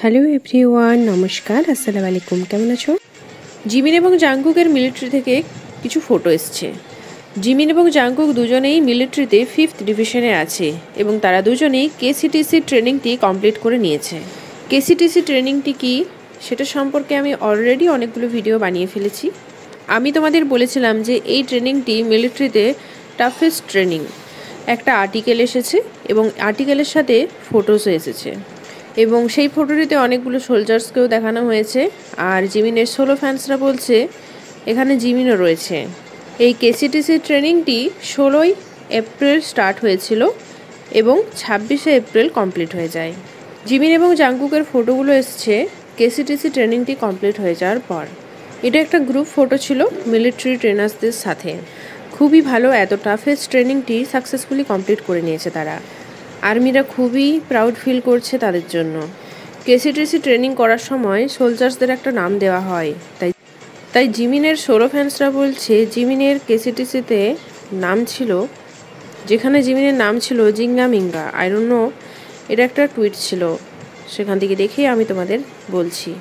Hello everyone, নমস্কার, আসসালামু আলাইকুম। কেমন আছো? জিমিন এবং জাংকুকের মিলিটারি থেকে কিছু ফটো এসছে। জিমিন এবং জাংকুক দুজনেই মিলিটারিতে 5th ডিভিশনে আছে এবং তারা দুজনেই কেসিটিসি ট্রেনিংটি কমপ্লিট করে নিয়েছে। কেসিটিসি ট্রেনিংটি কি সেটা সম্পর্কে আমি অলরেডি অনেকগুলো ভিডিও বানিয়ে ফেলেছি। আমি তোমাদের বলেছিলাম যে এই ট্রেনিংটি মিলিটারিতে টাফেস্ট ট্রেনিং। একটা আর্টিকেল এসেছে এবং আর্টিকেলের সাথে ফটোসও এসেছে এবং সেই ফটোটিতে অনেকগুলো সোলজার্সকেও দেখানো হয়েছে। আর জিমিনের সোলো ফ্যান্সরা বলছে এখানে জিমিনও রয়েছে। এই কেসিটিসি ট্রেনিংটি 16ই এপ্রিল স্টার্ট হয়েছিল এবং 26শে এপ্রিল কমপ্লিট হয়ে যায়। জিমিন এবং জাংকুকের ফটোগুলো এসছে কেসিটিসি ট্রেনিংটি কমপ্লিট হয়ে যাওয়ার পর। এটা একটা গ্রুপ ফটো ছিল মিলিটারি ট্রেনার্সদের সাথে। খুবই ভালো, এত টাফেস্ট ট্রেনিংটি সাকসেসফুলি কমপ্লিট করে নিয়েছে তারা। আর্মিরা খুবই প্রাউড ফিল করছে তাদের জন্য। কেসিটিসি ট্রেনিং করার সময় সোলজার্সদের একটা নাম দেওয়া হয়, তাই জিমিনের সোলো ফ্যান্সরা বলছে জিমিনের কেসিটিসিতে নাম ছিল, যেখানে জিমিনের নাম ছিল জিঙ্গা মিঙ্গা। আই ডোন্ট নো, এটা একটা টুইট ছিল, সেখান থেকে দেখেই আমি তোমাদের বলছি।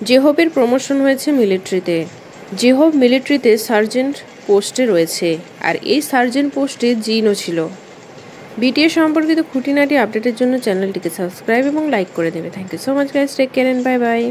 জেহবের প্রমোশন হয়েছে মিলিটারিতে। জেহব মিলিটারিতে সার্জেন্ট পোস্টে রয়েছে, আর এই সার্জেন্ট পোস্টে জিনও ছিল। বিটিএস সম্পর্কিত খুঁটিনাটি আপডেটের জন্য চ্যানেলটিকে সাবস্ক্রাইব এবং লাইক করে দেবে। Thank you so much guys, take care and bye by.